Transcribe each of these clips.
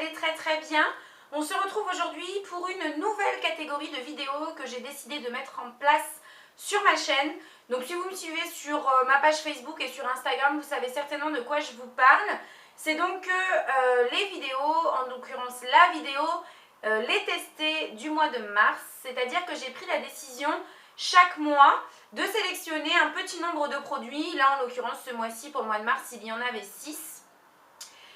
allez très bien. On se retrouve aujourd'hui pour une nouvelle catégorie de vidéos que j'ai décidé de mettre en place sur ma chaîne. Donc si vous me suivez sur ma page Facebook et sur Instagram, vous savez certainement de quoi je vous parle. C'est donc les vidéos, en l'occurrence la vidéo, les tester du mois de mars. C'est-à-dire que j'ai pris la décision chaque mois de sélectionner un petit nombre de produits. Là en l'occurrence ce mois-ci pour le mois de mars il y en avait 6.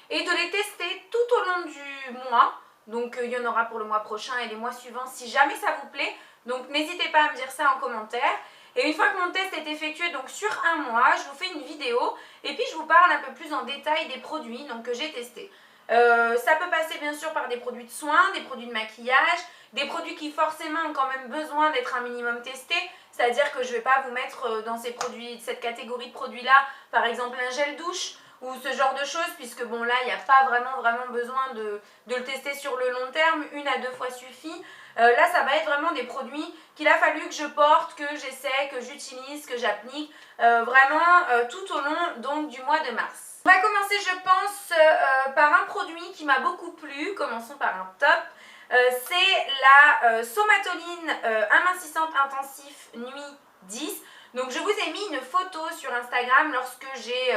Et de les tester tout au long du mois. Donc il y en aura pour le mois prochain et les mois suivants si jamais ça vous plaît. Donc n'hésitez pas à me dire ça en commentaire. Et une fois que mon test est effectué, donc sur un mois, je vous fais une vidéo et puis je vous parle un peu plus en détail des produits donc, que j'ai testés. Ça peut passer bien sûr par des produits de soins, des produits de maquillage, des produits qui forcément ont quand même besoin d'être un minimum testés. C'est-à-dire que je ne vais pas vous mettre dans cette catégorie de produits-là, par exemple un gel douche ou ce genre de choses, puisque bon là il n'y a pas vraiment besoin de le tester sur le long terme, 1 à 2 fois suffit. Là ça va être vraiment des produits qu'il a fallu que je porte, que j'essaie, que j'utilise, que j'applique tout au long donc, du mois de mars. On va commencer je pense par un produit qui m'a beaucoup plu, commençons par un top. C'est la Somatoline amincissante intensif nuit 10. Donc je vous ai mis une photo sur Instagram lorsque j'ai...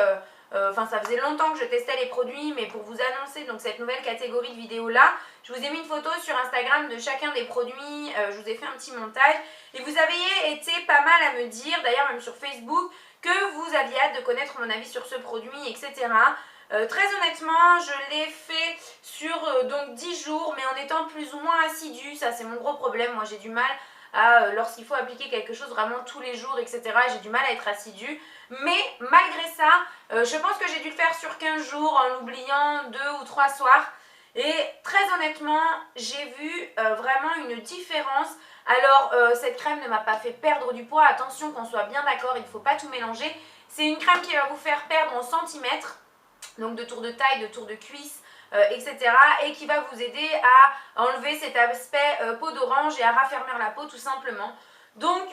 ça faisait longtemps que je testais les produits, mais pour vous annoncer donc cette nouvelle catégorie de vidéos là, je vous ai mis une photo sur Instagram de chacun des produits, je vous ai fait un petit montage et vous avez été pas mal à me dire, d'ailleurs même sur Facebook, que vous aviez hâte de connaître mon avis sur ce produit, etc. Très honnêtement, je l'ai fait sur donc 10 jours, mais en étant plus ou moins assidue, ça c'est mon gros problème, moi j'ai du mal lorsqu'il faut appliquer quelque chose vraiment tous les jours, etc. J'ai du mal à être assidue. Mais malgré ça, je pense que j'ai dû le faire sur 15 jours en l'oubliant 2 ou 3 soirs. Et très honnêtement, j'ai vu vraiment une différence. Alors, cette crème ne m'a pas fait perdre du poids. Attention qu'on soit bien d'accord, il ne faut pas tout mélanger. C'est une crème qui va vous faire perdre en centimètres, donc de tour de taille, de tour de cuisse, etc. et qui va vous aider à enlever cet aspect peau d'orange et à raffermir la peau tout simplement. Donc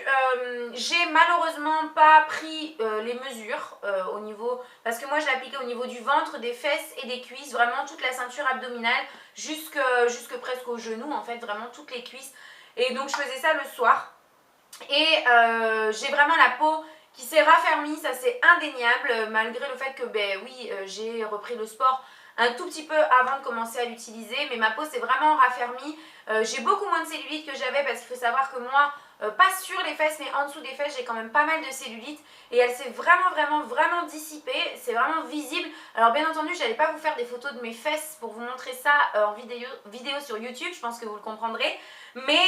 j'ai malheureusement pas pris les mesures au niveau, parce que moi je l'appliquais au niveau du ventre, des fesses et des cuisses, vraiment toute la ceinture abdominale jusque presque au genou en fait, vraiment toutes les cuisses. Et donc je faisais ça le soir et j'ai vraiment la peau qui s'est raffermie, ça c'est indéniable, malgré le fait que j'ai repris le sport un tout petit peu avant de commencer à l'utiliser, mais ma peau s'est vraiment raffermie. J'ai beaucoup moins de cellulite que j'avais, parce qu'il faut savoir que moi, pas sur les fesses mais en dessous des fesses, j'ai quand même pas mal de cellulite et elle s'est vraiment dissipée, c'est vraiment visible. Alors bien entendu, je n'allais pas vous faire des photos de mes fesses pour vous montrer ça en vidéo sur YouTube, je pense que vous le comprendrez. Mais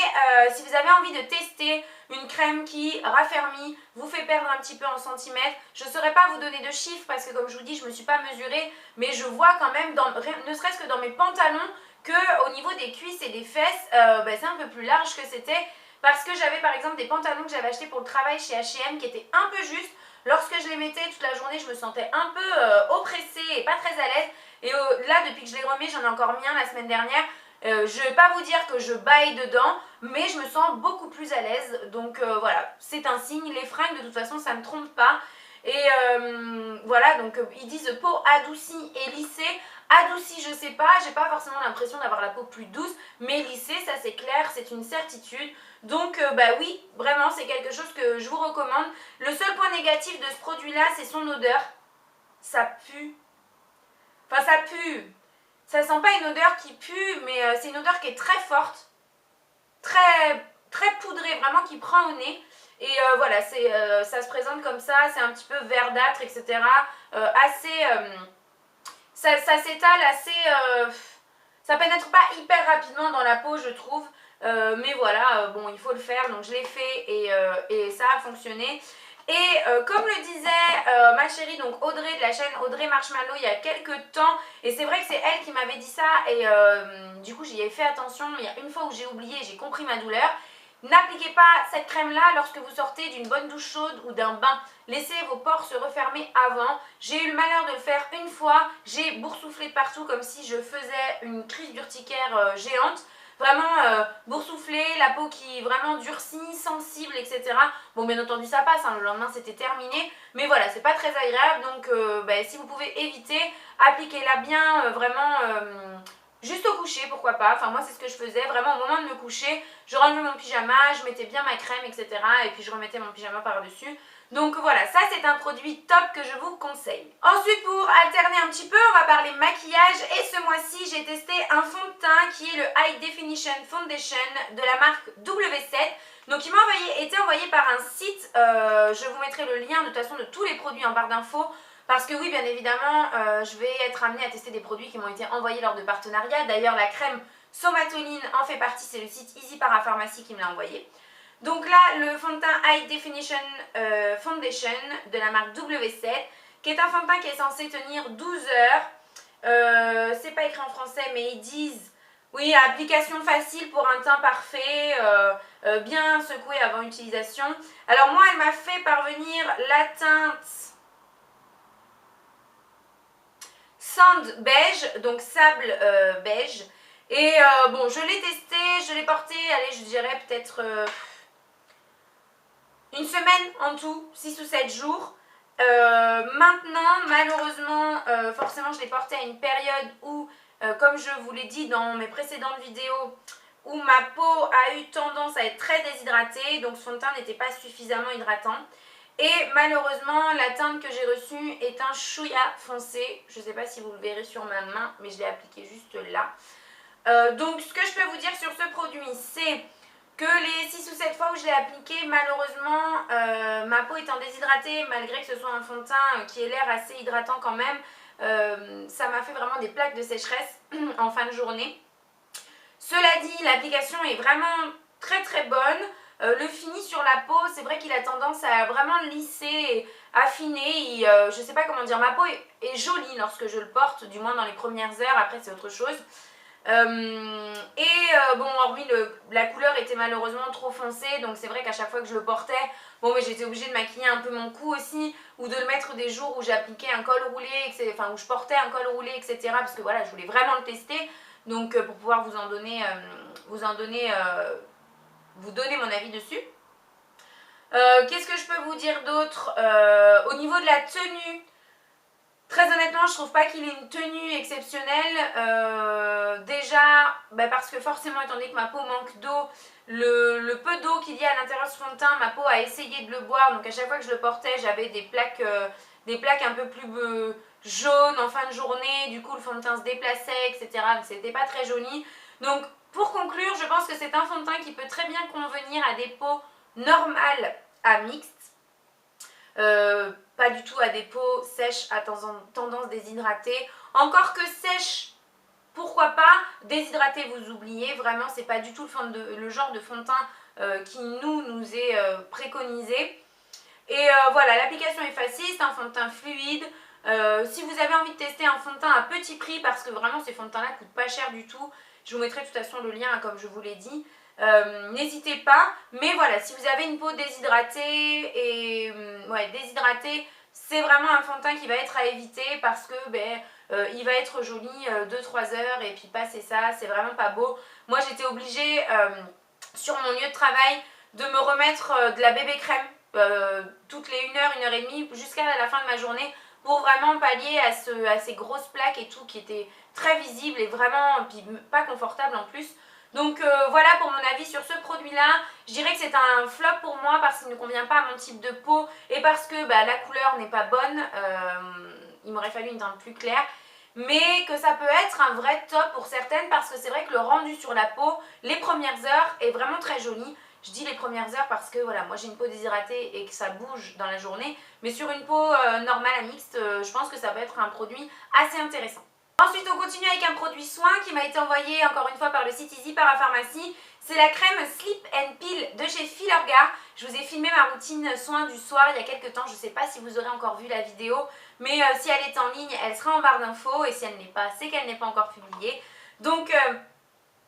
si vous avez envie de tester une crème qui raffermit, vous fait perdre un petit peu en centimètres, je ne saurais pas vous donner de chiffres parce que comme je vous dis, je ne me suis pas mesurée, mais je vois quand même, ne serait-ce que dans mes pantalons, qu'au niveau des cuisses et des fesses, c'est un peu plus large que c'était, parce que j'avais par exemple des pantalons que j'avais achetés pour le travail chez H&M qui étaient un peu justes. Lorsque je les mettais toute la journée, je me sentais un peu oppressée et pas très à l'aise. Et là, depuis que je les remets, j'en ai encore mis un la semaine dernière. Je ne vais pas vous dire que je baille dedans, mais je me sens beaucoup plus à l'aise. Donc voilà, c'est un signe. Les fringues, de toute façon, ça ne me trompe pas. Et voilà, donc ils disent peau adoucie et lissée. Adoucie, je sais pas, j'ai pas forcément l'impression d'avoir la peau plus douce, mais lissée, ça c'est clair, c'est une certitude. Donc oui, vraiment c'est quelque chose que je vous recommande. Le seul point négatif de ce produit-là, c'est son odeur. Ça pue. Enfin ça pue. Ça sent pas une odeur qui pue, mais c'est une odeur qui est très forte, très poudrée, vraiment qui prend au nez. Et voilà, ça se présente comme ça, c'est un petit peu verdâtre, etc. Ça s'étale assez... ça pénètre pas hyper rapidement dans la peau, je trouve. Mais voilà, bon, il faut le faire, donc je l'ai fait et ça a fonctionné. Et comme le disait ma chérie, donc Audrey de la chaîne Audrey Marshmallow il y a quelques temps, et c'est vrai que c'est elle qui m'avait dit ça, et du coup j'y ai fait attention, il y a une fois où j'ai oublié, j'ai compris ma douleur. N'appliquez pas cette crème-là lorsque vous sortez d'une bonne douche chaude ou d'un bain. Laissez vos pores se refermer avant. J'ai eu le malheur de le faire une fois. J'ai boursouflé partout comme si je faisais une crise d'urticaire géante. Vraiment boursouflé, la peau qui est vraiment durcie, sensible, etc. Bon, bien entendu, ça passe, hein, le lendemain c'était terminé. Mais voilà, c'est pas très agréable. Donc, si vous pouvez éviter, appliquez-la bien vraiment juste au coucher, pourquoi pas. Enfin, moi, c'est ce que je faisais. Vraiment, au moment de me coucher, je renlevais mon pyjama, je mettais bien ma crème, etc. Et puis, je remettais mon pyjama par-dessus. Donc voilà, ça c'est un produit top que je vous conseille. Ensuite, pour alterner un petit peu, on va parler maquillage. Et ce mois-ci, j'ai testé un fond de teint qui est le High Definition Foundation de la marque W7. Donc il m'a été envoyé par un site, je vous mettrai le lien de toute façon de tous les produits en barre d'infos. Parce que oui, bien évidemment, je vais être amenée à tester des produits qui m'ont été envoyés lors de partenariats. D'ailleurs, la crème Somatoline en fait partie, c'est le site Easy Parapharmacie qui me l'a envoyé. Donc là, le fond de teint High Definition Foundation de la marque W7, qui est un fond de teint qui est censé tenir 12 heures. C'est pas écrit en français, mais ils disent, oui, application facile pour un teint parfait, bien secoué avant utilisation. Alors moi, elle m'a fait parvenir la teinte Sand beige, donc sable beige. Et bon, je l'ai testé, je l'ai porté, allez, je dirais peut-être une semaine en tout, 6 ou 7 jours. Maintenant, malheureusement, forcément, je l'ai porté à une période où, comme je vous l'ai dit dans mes précédentes vidéos, où ma peau a eu tendance à être très déshydratée, donc son teint n'était pas suffisamment hydratant. Et malheureusement, la teinte que j'ai reçue est un chouïa foncé. Je ne sais pas si vous le verrez sur ma main, mais je l'ai appliqué juste là. Donc, ce que je peux vous dire sur ce produit, c'est que les 6 ou 7 fois où je l'ai appliqué, malheureusement, ma peau étant déshydratée, malgré que ce soit un fond de teint qui ait l'air assez hydratant quand même, ça m'a fait vraiment des plaques de sécheresse en fin de journée. Cela dit, l'application est vraiment très très bonne. Le fini sur la peau, c'est vrai qu'il a tendance à vraiment lisser et affiner. Je sais pas comment dire, ma peau est jolie lorsque je le porte, du moins dans les premières heures, après c'est autre chose. Bon, hormis la couleur était malheureusement trop foncée, donc c'est vrai qu'à chaque fois que je le portais, bon, mais j'étais obligée de maquiller un peu mon cou aussi, ou de le mettre des jours où j'appliquais un col roulé, enfin où je portais un col roulé, etc. Parce que voilà, je voulais vraiment le tester, donc pour pouvoir vous donner mon avis dessus. Qu'est-ce que je peux vous dire d'autre? Au niveau de la tenue, très honnêtement, je trouve pas qu'il ait une tenue exceptionnelle. Déjà, parce que forcément, étant donné que ma peau manque d'eau, le peu d'eau qu'il y a à l'intérieur de ce fond de teint, ma peau a essayé de le boire. Donc à chaque fois que je le portais, j'avais des plaques un peu plus jaunes en fin de journée. Du coup, le fond de teint se déplaçait, etc. Donc c'était pas très joli. Donc pour conclure, je pense que c'est un fond de teint qui peut très bien convenir à des peaux normales à mixtes. Pas du tout à des peaux sèches à tendance déshydratée. Encore que sèche, pourquoi pas. Déshydraté, vous oubliez. Vraiment, c'est pas du tout le genre de fond de teint qui nous est préconisé. Et voilà, l'application est facile, c'est un fond de teint fluide. Si vous avez envie de tester un fond de teint à petit prix, parce que vraiment ces fonds de teint là coûtent pas cher du tout, je vous mettrai de toute façon le lien comme je vous l'ai dit. N'hésitez pas, mais voilà, si vous avez une peau déshydratée c'est vraiment un fond de teint qui va être à éviter parce que il va être joli 2-3 heures et puis passer ça, c'est vraiment pas beau. Moi j'étais obligée sur mon lieu de travail de me remettre de la bébé crème toutes les 1 heure et demie jusqu'à la fin de ma journée pour vraiment pallier à ces grosses plaques et tout qui étaient très visibles et vraiment puis pas confortables en plus. Donc voilà pour mon avis sur ce produit là. Je dirais que c'est un flop pour moi parce qu'il ne convient pas à mon type de peau et parce que la couleur n'est pas bonne. Il m'aurait fallu une teinte plus claire. Mais que ça peut être un vrai top pour certaines parce que c'est vrai que le rendu sur la peau, les premières heures est vraiment très joli. Je dis les premières heures parce que voilà, moi j'ai une peau déshydratée et que ça bouge dans la journée. Mais sur une peau normale à mixte, je pense que ça peut être un produit assez intéressant. Ensuite, on continue avec un produit soin qui m'a été envoyé encore une fois par le site Easy Parapharmacie. C'est la crème Slip and Peel de chez Filorga. Je vous ai filmé ma routine soin du soir il y a quelques temps. Je ne sais pas si vous aurez encore vu la vidéo, mais si elle est en ligne, elle sera en barre d'infos. Et si elle n'est pas, c'est qu'elle n'est pas encore publiée. Donc,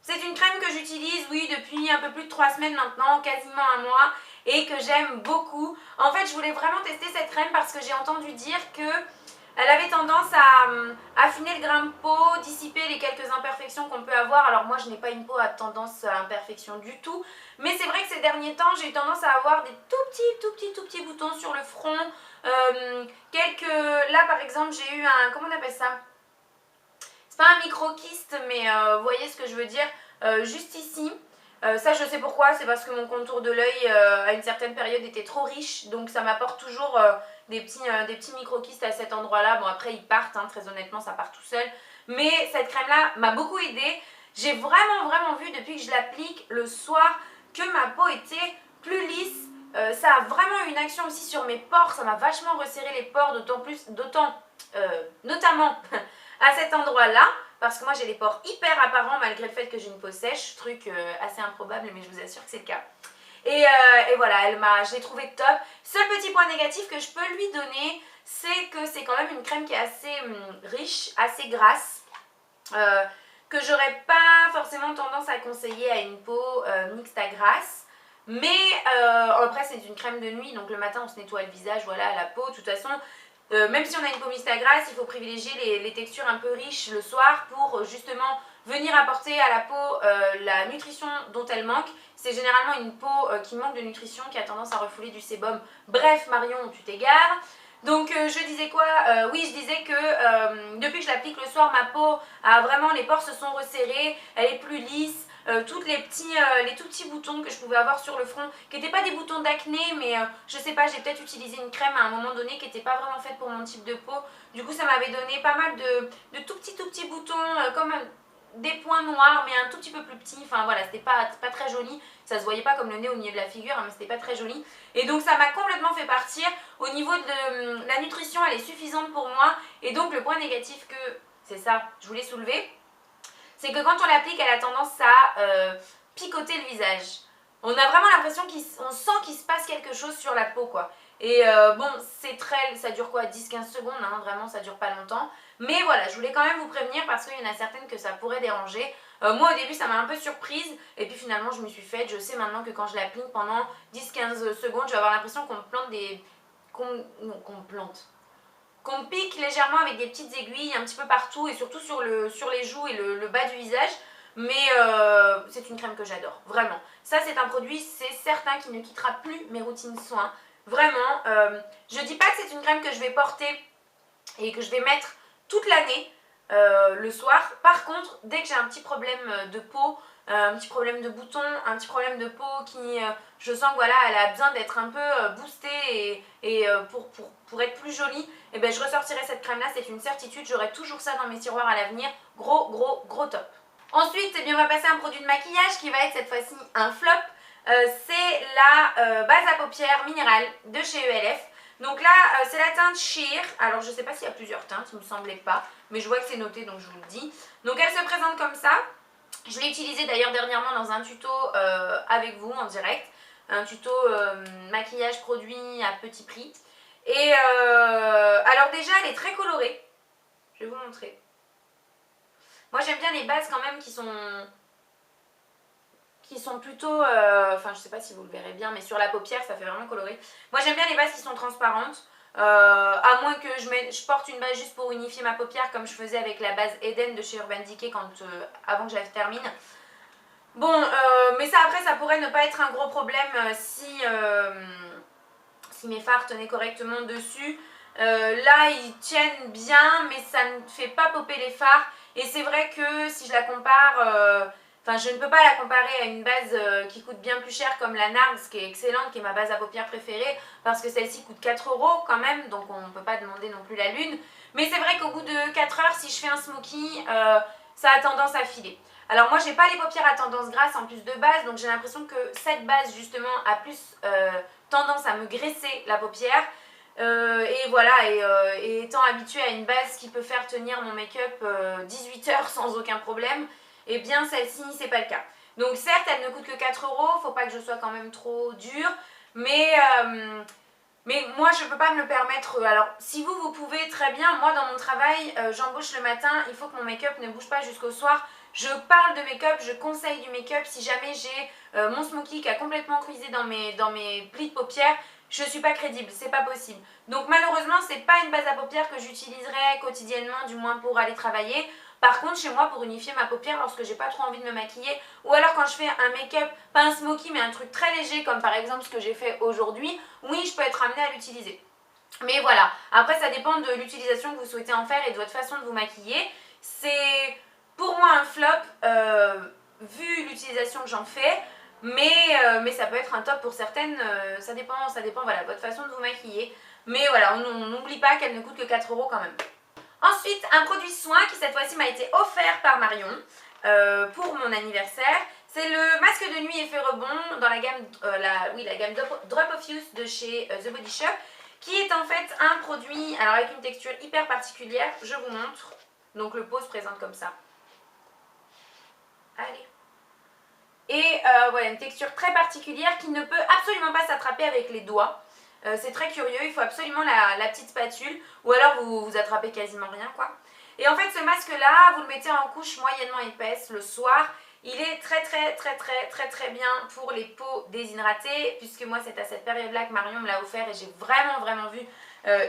c'est une crème que j'utilise, oui, depuis un peu plus de 3 semaines maintenant, quasiment un mois, et que j'aime beaucoup. En fait, je voulais vraiment tester cette crème parce que j'ai entendu dire que elle avait tendance à affiner le grain de peau, dissiper les quelques imperfections qu'on peut avoir. Alors moi, je n'ai pas une peau à tendance à imperfection du tout. Mais c'est vrai que ces derniers temps, j'ai eu tendance à avoir des tout petits boutons sur le front. Là, par exemple, j'ai eu un... Comment on appelle ça? C'est pas un micro-kyste, mais vous voyez ce que je veux dire, juste ici. Ça je sais pourquoi, c'est parce que mon contour de l'œil à une certaine période était trop riche, donc ça m'apporte toujours des petits micro-kystes à cet endroit-là. Bon après ils partent, hein, très honnêtement ça part tout seul, mais cette crème-là m'a beaucoup aidée. J'ai vraiment vu depuis que je l'applique le soir que ma peau était plus lisse. Ça a vraiment une action aussi sur mes pores, ça m'a vachement resserré les pores, notamment à cet endroit-là. Parce que moi j'ai les pores hyper apparents malgré le fait que j'ai une peau sèche, truc assez improbable mais je vous assure que c'est le cas. Et voilà, je l'ai trouvée top. Seul petit point négatif que je peux lui donner, c'est que c'est quand même une crème qui est assez riche, assez grasse. Que j'aurais pas forcément tendance à conseiller à une peau mixte à grasse. Mais après c'est une crème de nuit, donc le matin on se nettoie le visage, voilà, la peau. De toute façon, même si on a une peau mixte à grasse, il faut privilégier les textures un peu riches le soir pour justement venir apporter à la peau la nutrition dont elle manque. C'est généralement une peau qui manque de nutrition, qui a tendance à refouler du sébum. Bref Marion, tu t'égares. Donc je disais quoi, oui je disais que depuis que je l'applique le soir, ma peau a vraiment, les pores se sont resserrés, elle est plus lisse. Tous les tout petits boutons que je pouvais avoir sur le front, qui n'étaient pas des boutons d'acné, mais je sais pas, j'ai peut-être utilisé une crème à un moment donné qui n'était pas vraiment faite pour mon type de peau. Du coup ça m'avait donné pas mal de tout petits boutons, comme des points noirs, mais un tout petit peu plus petits. Enfin voilà, c'était pas très joli, ça se voyait pas comme le nez au milieu de la figure, hein, mais c'était pas très joli. Et donc ça m'a complètement fait partir. Au niveau de la nutrition, elle est suffisante pour moi. Et donc le point négatif que, c'est ça, je voulais soulever, c'est que quand on l'applique, elle a tendance à picoter le visage. On a vraiment l'impression on sent qu'il se passe quelque chose sur la peau, quoi. Et bon, ça dure quoi, 10-15 secondes, hein, vraiment, ça dure pas longtemps. Mais voilà, je voulais quand même vous prévenir parce qu'il y en a certaines que ça pourrait déranger. Moi, au début, ça m'a un peu surprise. Et puis finalement, je me suis faite. Je sais maintenant que quand je l'applique pendant 10-15 secondes, je vais avoir l'impression qu'on me plante qu'on pique légèrement avec des petites aiguilles un petit peu partout et surtout sur les joues et le bas du visage. Mais c'est une crème que j'adore, vraiment. Ça c'est un produit, c'est certain, qui ne quittera plus mes routines soins. Vraiment, je dis pas que c'est une crème que je vais porter et que je vais mettre toute l'année le soir. Par contre, dès que j'ai un petit problème de peau, un petit problème de boutons, un petit problème de peau qui, je sens que voilà, elle a besoin d'être un peu boostée et pour être plus jolie, et ben je ressortirai cette crème là, c'est une certitude, j'aurai toujours ça dans mes tiroirs à l'avenir, gros top. Ensuite, eh bien, on va passer à un produit de maquillage qui va être cette fois-ci un flop. C'est la base à paupières minérale de chez ELF. Donc là, c'est la teinte Sheer. Alors, je ne sais pas s'il y a plusieurs teintes, il ne me semblait pas. Mais je vois que c'est noté, donc je vous le dis. Donc, elle se présente comme ça. Je l'ai utilisée d'ailleurs dernièrement dans un tuto avec vous en direct. Un tuto maquillage produit à petit prix. Et alors déjà, elle est très colorée. Je vais vous montrer. Moi, j'aime bien les bases quand même qui sont plutôt, enfin je sais pas si vous le verrez bien, mais sur la paupière ça fait vraiment coloré. Moi j'aime bien les bases qui sont transparentes, à moins que je porte une base juste pour unifier ma paupière comme je faisais avec la base Eden de chez Urban Decay avant que je la termine. Bon, mais ça après ça pourrait ne pas être un gros problème si mes fards tenaient correctement dessus. Là ils tiennent bien mais ça ne fait pas popper les fards et c'est vrai que si je la compare... Enfin, je ne peux pas la comparer à une base qui coûte bien plus cher comme la NARS qui est excellente, qui est ma base à paupières préférée, parce que celle-ci coûte 4 € quand même, donc on ne peut pas demander non plus la lune. Mais c'est vrai qu'au bout de 4 heures, si je fais un smoky, ça a tendance à filer. Alors moi, j'ai pas les paupières à tendance grasse en plus de base, donc j'ai l'impression que cette base justement a plus tendance à me graisser la paupière. Et voilà, et étant habituée à une base qui peut faire tenir mon make-up 18 heures sans aucun problème, et bien celle-ci c'est pas le cas. Donc certes elle ne coûte que 4 €, faut pas que je sois quand même trop dure, mais moi je peux pas me le permettre. Alors si vous pouvez, très bien. Moi dans mon travail, j'embauche le matin, il faut que mon make-up ne bouge pas jusqu'au soir. Je parle de make-up, je conseille du make-up. Si jamais j'ai mon smoky qui a complètement cuisé dans mes plis de paupières, je suis pas crédible, c'est pas possible. Donc malheureusement c'est pas une base à paupières que j'utiliserai quotidiennement, du moins pour aller travailler. Par contre, chez moi, pour unifier ma paupière lorsque j'ai pas trop envie de me maquiller, ou alors quand je fais un make-up, pas un smoky, mais un truc très léger, comme par exemple ce que j'ai fait aujourd'hui, oui, je peux être amenée à l'utiliser. Mais voilà, après ça dépend de l'utilisation que vous souhaitez en faire et de votre façon de vous maquiller. C'est pour moi un flop vu l'utilisation que j'en fais. Mais ça peut être un top pour certaines, ça dépend voilà, votre façon de vous maquiller. Mais voilà, on n'oublie pas qu'elle ne coûte que 4 € quand même. Ensuite, un produit soin qui cette fois-ci m'a été offert par Marion pour mon anniversaire. C'est le masque de nuit effet rebond dans la gamme, la gamme Drop of Youth de chez The Body Shop, qui est en fait un produit alors avec une texture hyper particulière. Je vous montre. Donc le pot se présente comme ça. Allez. Et voilà, une texture très particulière qui ne peut absolument pas s'attraper avec les doigts. C'est très curieux, il faut absolument la petite spatule ou alors vous attrapez quasiment rien quoi. Et en fait ce masque là, vous le mettez en couche moyennement épaisse le soir. Il est très bien pour les peaux déshydratées, puisque moi c'est à cette période là que Marion me l'a offert et j'ai vraiment vu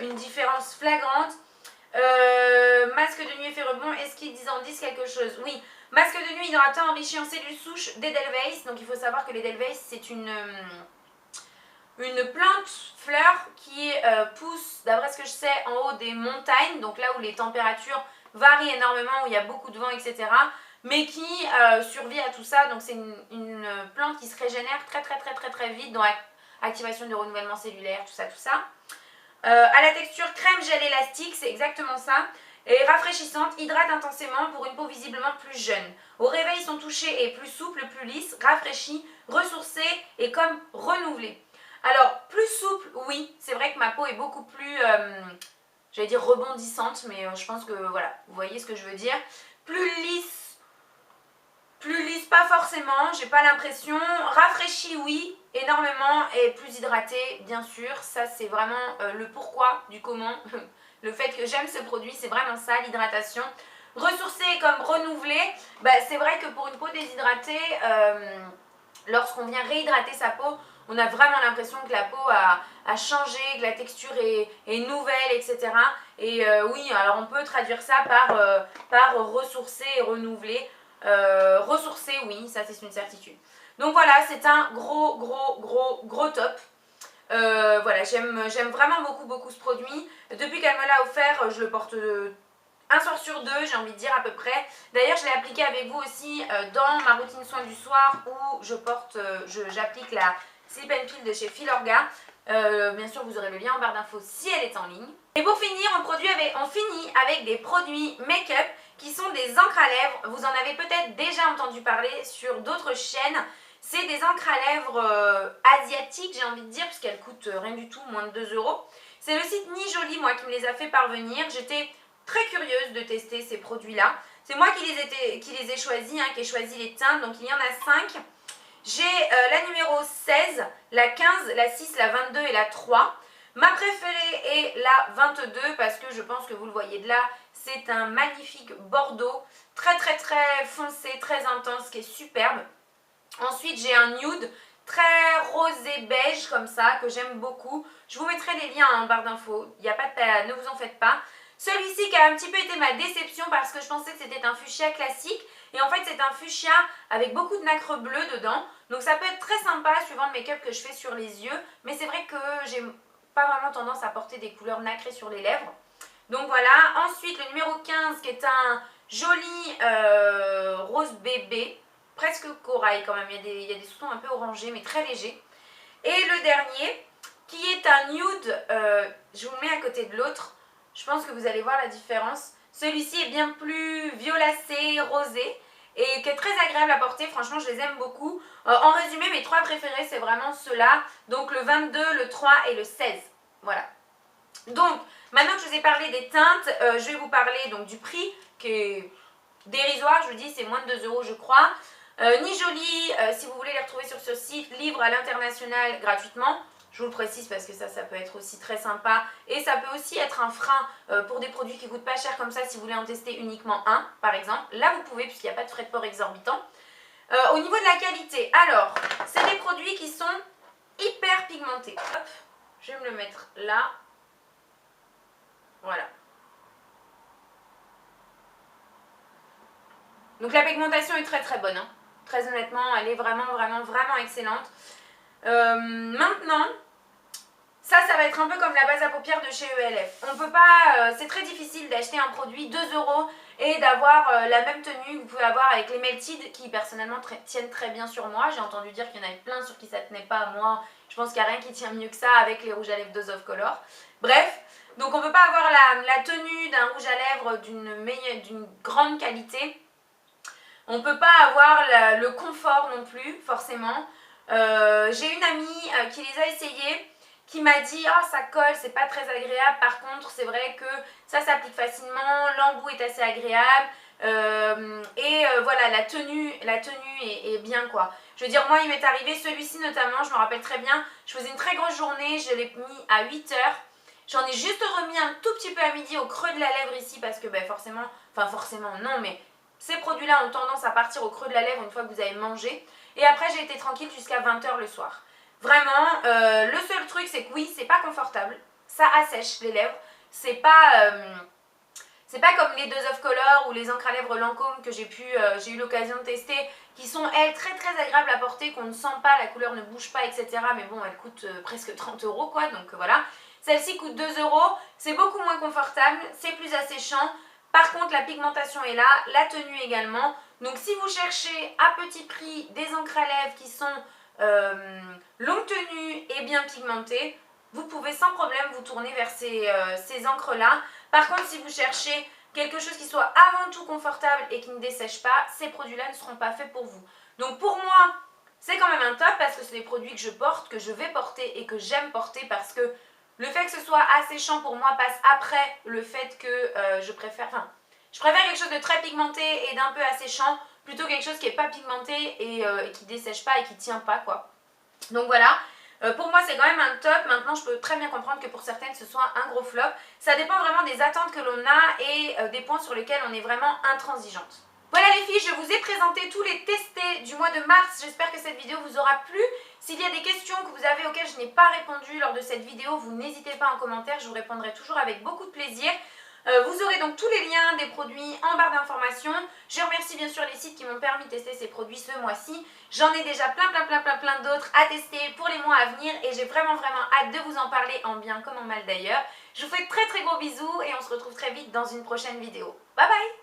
une différence flagrante. Masque de nuit effet rebond, est-ce qu'ils en disent quelque chose? Oui. Masque de nuit hydratant enrichi en cellules souches d'Edelweiss. Donc il faut savoir que l'Edelweiss c'est une plante fleur qui pousse, d'après ce que je sais, en haut des montagnes. Donc là où les températures varient énormément, où il y a beaucoup de vent, etc. Mais qui survit à tout ça. Donc c'est une plante qui se régénère très vite dans activation du renouvellement cellulaire, tout ça. À la texture crème gel élastique, c'est exactement ça. Et rafraîchissante, hydrate intensément pour une peau visiblement plus jeune. Au réveil, son toucher est plus souple, plus lisse, rafraîchi, ressourcé et comme renouvelé. Alors, plus souple, oui, c'est vrai que ma peau est beaucoup plus, j'allais dire rebondissante, mais je pense que, voilà, vous voyez ce que je veux dire. Plus lisse, pas forcément, j'ai pas l'impression. Rafraîchi, oui, énormément, et plus hydratée, bien sûr. Ça, c'est vraiment le pourquoi du comment. Le fait que j'aime ce produit, c'est vraiment ça, l'hydratation. Ressourcée comme renouvelée, c'est vrai que pour une peau déshydratée, lorsqu'on vient réhydrater sa peau, on a vraiment l'impression que la peau a changé, que la texture est nouvelle, etc. Et oui, alors on peut traduire ça par ressourcer et renouveler. Ressourcer, oui, ça c'est une certitude. Donc voilà, c'est un gros top. Voilà, j'aime vraiment beaucoup ce produit. Depuis qu'elle me l'a offert, je le porte un soir sur deux, j'ai envie de dire à peu près. D'ailleurs, je l'ai appliqué avec vous aussi dans ma routine soin du soir où j'applique la Sleep and Peel de chez Filorga. Bien sûr, vous aurez le lien en barre d'infos si elle est en ligne. Et pour finir, on finit avec des produits make-up qui sont des encres à lèvres. Vous en avez peut-être déjà entendu parler sur d'autres chaînes. C'est des encres à lèvres asiatiques, j'ai envie de dire, puisqu'elles coûtent rien du tout, moins de 2 €. C'est le site Nijoli, moi, qui me les a fait parvenir. J'étais très curieuse de tester ces produits-là. C'est moi qui les ai choisis, qui ai choisi les teintes, donc il y en a 5. J'ai la numéro 16, la 15, la 6, la 22 et la 3. Ma préférée est la 22 parce que je pense que vous le voyez de là, c'est un magnifique bordeaux, très foncé, très intense, qui est superbe. Ensuite, j'ai un nude très rosé beige comme ça, que j'aime beaucoup. Je vous mettrai les liens en barre d'infos, il n'y a pas de ne vous en faites pas. Celui-ci qui a un petit peu été ma déception parce que je pensais que c'était un fuchsia classique. Et en fait, c'est un fuchsia avec beaucoup de nacre bleue dedans. Donc ça peut être très sympa suivant le make-up que je fais sur les yeux. Mais c'est vrai que j'ai pas vraiment tendance à porter des couleurs nacrées sur les lèvres. Donc voilà. Ensuite, le numéro 15 qui est un joli rose bébé. Presque corail quand même. Il y a des sous-tons un peu orangés mais très légers. Et le dernier qui est un nude. Je vous le mets à côté de l'autre. Je pense que vous allez voir la différence. Celui-ci est bien plus violacé, rosé et qui est très agréable à porter. Franchement, je les aime beaucoup. En résumé, mes 3 préférés, c'est vraiment ceux-là. Donc le 22, le 3 et le 16. Voilà. Donc, maintenant que je vous ai parlé des teintes, je vais vous parler donc du prix qui est dérisoire. Je vous dis, c'est moins de 2 € je crois. Nijoli, si vous voulez les retrouver sur ce site, livre à l'international gratuitement. Je vous le précise parce que ça peut être aussi très sympa et ça peut aussi être un frein pour des produits qui coûtent pas cher comme ça si vous voulez en tester uniquement un par exemple. Là vous pouvez puisqu'il n'y a pas de frais de port exorbitants. Au niveau de la qualité, alors c'est des produits qui sont hyper pigmentés. Hop, je vais me le mettre là. Voilà. Donc la pigmentation est très bonne. Hein. Très honnêtement, elle est vraiment excellente. Maintenant, Ça va être un peu comme la base à paupières de chez ELF. On peut pas, c'est très difficile d'acheter un produit 2 € et d'avoir la même tenue que vous pouvez avoir avec les Melted qui personnellement tiennent très bien sur moi. J'ai entendu dire qu'il y en avait plein sur qui ça tenait pas. Moi, je pense qu'il n'y a rien qui tient mieux que ça avec les rouges à lèvres Dose of Color. Bref, donc on ne peut pas avoir la tenue d'un rouge à lèvres d'une grande qualité. On ne peut pas avoir le confort non plus, forcément. J'ai une amie qui les a essayés, qui m'a dit « Oh, ça colle, c'est pas très agréable. Par contre, c'est vrai que ça s'applique facilement, l'embout est assez agréable. Voilà, la tenue est bien, quoi. » Je veux dire, moi, il m'est arrivé celui-ci notamment, je me rappelle très bien. Je faisais une très grosse journée, je l'ai mis à 8 h. J'en ai juste remis un tout petit peu à midi au creux de la lèvre ici parce que ben, forcément, non, mais ces produits-là ont tendance à partir au creux de la lèvre une fois que vous avez mangé. Et après, j'ai été tranquille jusqu'à 20 h le soir. Vraiment, le seul truc, c'est que oui, c'est pas confortable. Ça assèche les lèvres. C'est pas comme les Dose of Color ou les encres à lèvres Lancôme que j'ai eu l'occasion de tester, qui sont, elles, très très agréables à porter, qu'on ne sent pas, la couleur ne bouge pas, etc. Mais bon, elles coûtent presque 30 € quoi, donc voilà. Celle-ci coûte 2 €, c'est beaucoup moins confortable, c'est plus asséchant. Par contre, la pigmentation est là, la tenue également. Donc si vous cherchez à petit prix des encres à lèvres qui sont longue tenue et bien pigmentées, vous pouvez sans problème vous tourner vers ces encres-là. Par contre, si vous cherchez quelque chose qui soit avant tout confortable et qui ne dessèche pas, ces produits-là ne seront pas faits pour vous. Donc pour moi, c'est quand même un top parce que c'est des produits que je porte, que je vais porter et que j'aime porter parce que le fait que ce soit asséchant pour moi passe après le fait que je préfère quelque chose de très pigmenté et d'un peu asséchant plutôt quelque chose qui n'est pas pigmenté et qui dessèche pas et qui tient pas, quoi. Donc voilà, pour moi c'est quand même un top. Maintenant je peux très bien comprendre que pour certaines ce soit un gros flop. Ça dépend vraiment des attentes que l'on a et des points sur lesquels on est vraiment intransigeante. Voilà les filles, je vous ai présenté tous les testés du mois de mars. J'espère que cette vidéo vous aura plu. S'il y a des questions que vous avez auxquelles je n'ai pas répondu lors de cette vidéo, vous n'hésitez pas en commentaire, je vous répondrai toujours avec beaucoup de plaisir. Vous aurez donc tous les liens des produits en barre d'informations. Je remercie bien sûr les sites qui m'ont permis de tester ces produits ce mois-ci. J'en ai déjà plein d'autres à tester pour les mois à venir et j'ai vraiment hâte de vous en parler en bien comme en mal d'ailleurs. Je vous fais de très gros bisous et on se retrouve très vite dans une prochaine vidéo. Bye bye!